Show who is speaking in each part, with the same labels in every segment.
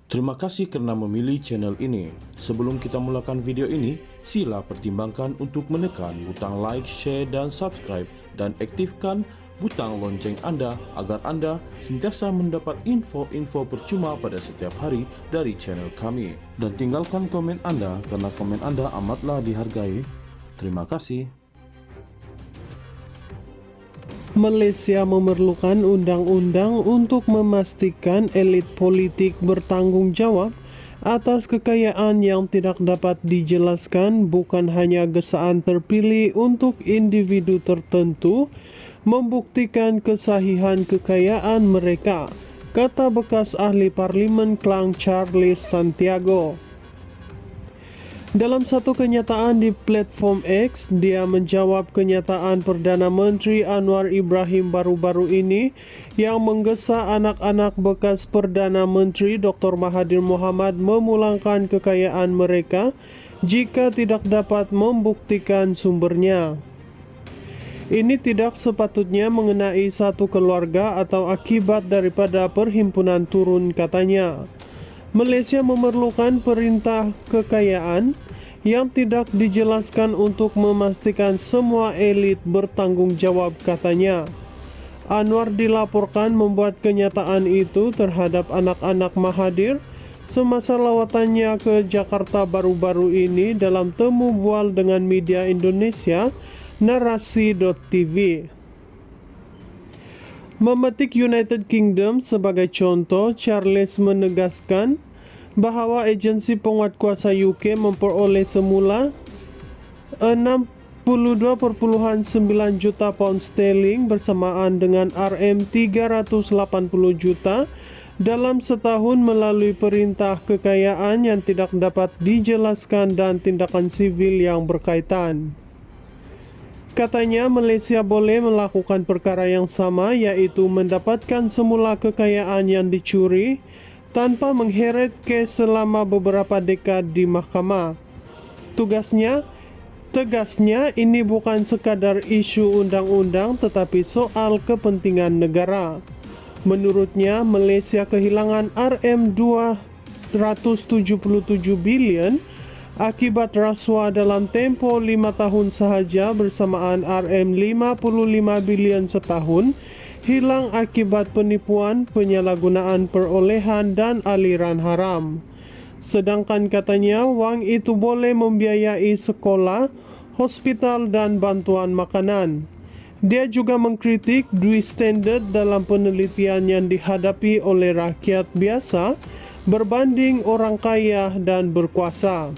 Speaker 1: Terima kasih karena memilih channel ini. Sebelum kita mulakan video ini, sila pertimbangkan untuk menekan butang like, share, dan subscribe, dan aktifkan butang lonceng Anda agar Anda sentiasa mendapat info-info percuma pada setiap hari dari channel kami. Dan tinggalkan komen Anda karena komen Anda amatlah dihargai. Terima kasih.
Speaker 2: Malaysia memerlukan undang-undang untuk memastikan elit politik bertanggung jawab atas kekayaan yang tidak dapat dijelaskan, bukan hanya gesaan terpilih untuk individu tertentu membuktikan kesahihan kekayaan mereka, kata bekas ahli parlimen Klang Charles Santiago. Dalam satu kenyataan di platform X, dia menjawab kenyataan Perdana Menteri Anwar Ibrahim baru-baru ini yang menggesa anak-anak bekas Perdana Menteri Dr. Mahathir Mohamad memulangkan kekayaan mereka jika tidak dapat membuktikan sumbernya. Ini tidak sepatutnya mengenai satu keluarga atau akibat daripada perhimpunan turun, katanya. Malaysia memerlukan perintah kekayaan yang tidak dijelaskan untuk memastikan semua elit bertanggung jawab, katanya. Anwar dilaporkan membuat kenyataan itu terhadap anak-anak Mahathir semasa lawatannya ke Jakarta baru-baru ini dalam temu bual dengan media Indonesia, Narasi.tv. Memetik United Kingdom sebagai contoh, Charles menegaskan bahawa agensi penguatkuasa UK memperoleh semula 62.9 juta pound sterling bersamaan dengan RM380 juta dalam setahun melalui perintah kekayaan yang tidak dapat dijelaskan dan tindakan sivil yang berkaitan. Katanya Malaysia boleh melakukan perkara yang sama, iaitu mendapatkan semula kekayaan yang dicuri tanpa mengheret kes selama beberapa dekad di mahkamah. Tegasnya ini bukan sekadar isu undang-undang tetapi soal kepentingan negara. Menurutnya, Malaysia kehilangan RM277 bilion akibat rasuah dalam tempoh 5 tahun sahaja, bersamaan RM55 bilion setahun hilang akibat penipuan, penyalahgunaan perolehan dan aliran haram. Sedangkan katanya wang itu boleh membiayai sekolah, hospital dan bantuan makanan. Dia juga mengkritik dual standard dalam penelitian yang dihadapi oleh rakyat biasa berbanding orang kaya dan berkuasa.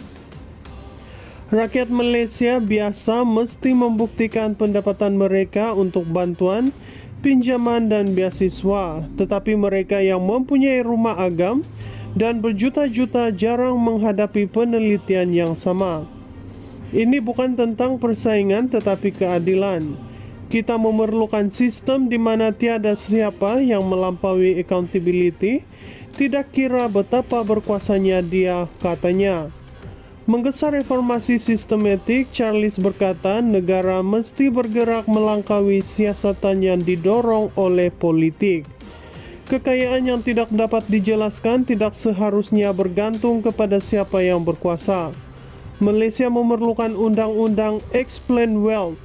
Speaker 2: Rakyat Malaysia biasa mesti membuktikan pendapatan mereka untuk bantuan, pinjaman dan beasiswa, tetapi mereka yang mempunyai rumah agam dan berjuta-juta jarang menghadapi penelitian yang sama. Ini bukan tentang persaingan tetapi keadilan. Kita memerlukan sistem di mana tiada siapa yang melampaui accountability, tidak kira betapa berkuasanya dia, katanya. Menggesa reformasi sistematik, Charles berkata negara mesti bergerak melangkaui siasatan yang didorong oleh politik. Kekayaan yang tidak dapat dijelaskan tidak seharusnya bergantung kepada siapa yang berkuasa. Malaysia memerlukan undang-undang Explain Wealth,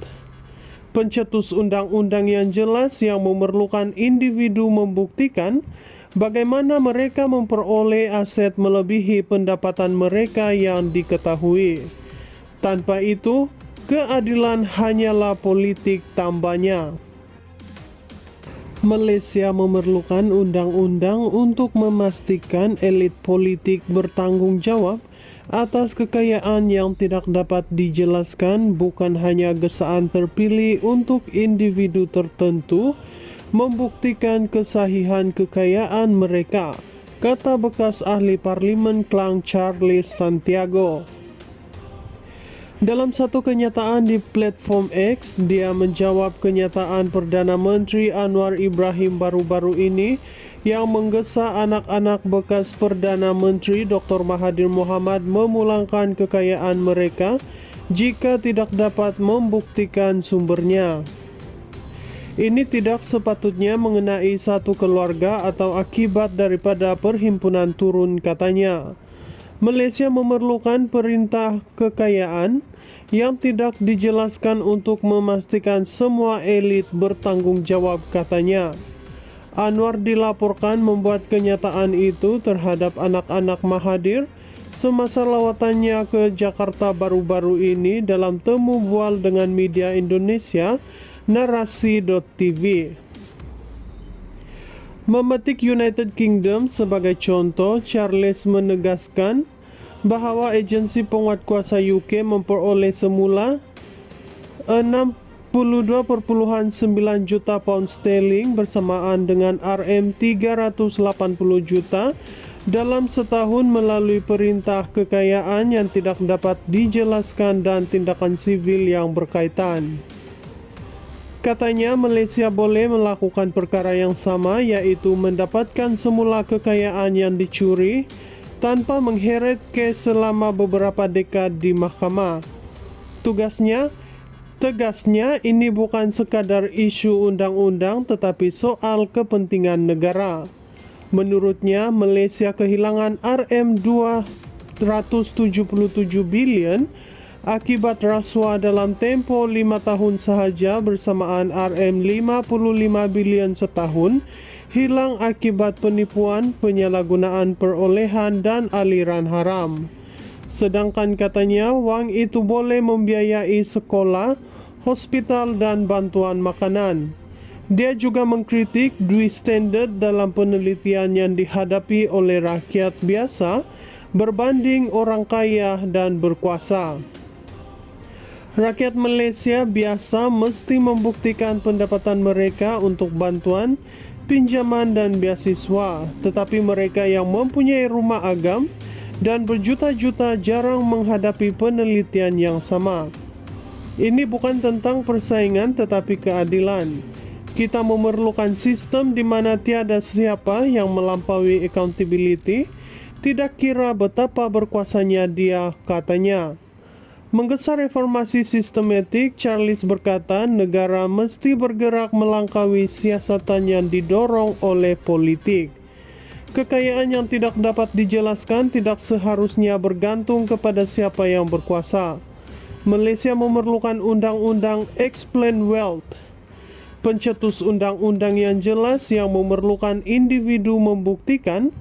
Speaker 2: pencetus undang-undang yang jelas yang memerlukan individu membuktikan bagaimana mereka memperoleh aset melebihi pendapatan mereka yang diketahui. Tanpa itu, keadilan hanyalah politik, tambahnya. Malaysia memerlukan undang-undang untuk memastikan elit politik bertanggung jawab atas kekayaan yang tidak dapat dijelaskan, bukan hanya gesaan terpilih untuk individu tertentu membuktikan kesahihan kekayaan mereka, kata bekas ahli parlimen Klang Charles Santiago. Dalam satu kenyataan di platform X, dia menjawab kenyataan Perdana Menteri Anwar Ibrahim baru-baru ini yang menggesa anak-anak bekas Perdana Menteri Dr. Mahathir Mohamad memulangkan kekayaan mereka jika tidak dapat membuktikan sumbernya. Ini tidak sepatutnya mengenai satu keluarga atau akibat daripada perhimpunan turun, katanya. Malaysia memerlukan perintah kekayaan yang tidak dijelaskan untuk memastikan semua elit bertanggung jawab, katanya. Anwar dilaporkan membuat kenyataan itu terhadap anak-anak Mahathir semasa lawatannya ke Jakarta baru-baru ini dalam temu bual dengan media Indonesia, Narasi.tv. Memetik United Kingdom sebagai contoh, Charles menegaskan bahawa agensi penguatkuasa UK memperoleh semula 62.9 juta pound sterling bersamaan dengan RM380 juta dalam setahun melalui perintah kekayaan yang tidak dapat dijelaskan dan tindakan sivil yang berkaitan. Katanya Malaysia boleh melakukan perkara yang sama, iaitu mendapatkan semula kekayaan yang dicuri tanpa mengheret kes selama beberapa dekad di mahkamah. Tegasnya ini bukan sekadar isu undang-undang tetapi soal kepentingan negara. Menurutnya, Malaysia kehilangan RM277 bilion akibat rasuah dalam tempoh 5 tahun sahaja bersamaan RM55 bilion setahun hilang akibat penipuan, penyalahgunaan perolehan dan aliran haram. Sedangkan katanya wang itu boleh membiayai sekolah, hospital dan bantuan makanan. Dia juga mengkritik dui standard dalam penelitian yang dihadapi oleh rakyat biasa berbanding orang kaya dan berkuasa. Rakyat Malaysia biasa mesti membuktikan pendapatan mereka untuk bantuan, pinjaman dan beasiswa, tetapi mereka yang mempunyai rumah agam dan berjuta-juta jarang menghadapi penelitian yang sama. Ini bukan tentang persaingan tetapi keadilan. Kita memerlukan sistem di mana tiada siapa yang melampaui accountability, tidak kira betapa berkuasanya dia, katanya. Menggesa reformasi sistematik, Charles berkata negara mesti bergerak melangkaui siasatan yang didorong oleh politik. Kekayaan yang tidak dapat dijelaskan tidak seharusnya bergantung kepada siapa yang berkuasa. Malaysia memerlukan undang-undang Explain Wealth, pencetus undang-undang yang jelas yang memerlukan individu membuktikan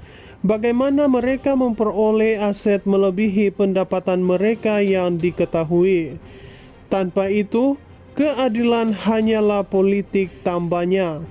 Speaker 2: bagaimana mereka memperoleh aset melebihi pendapatan mereka yang diketahui. Tanpa itu, keadilan hanyalah politik, tambahnya.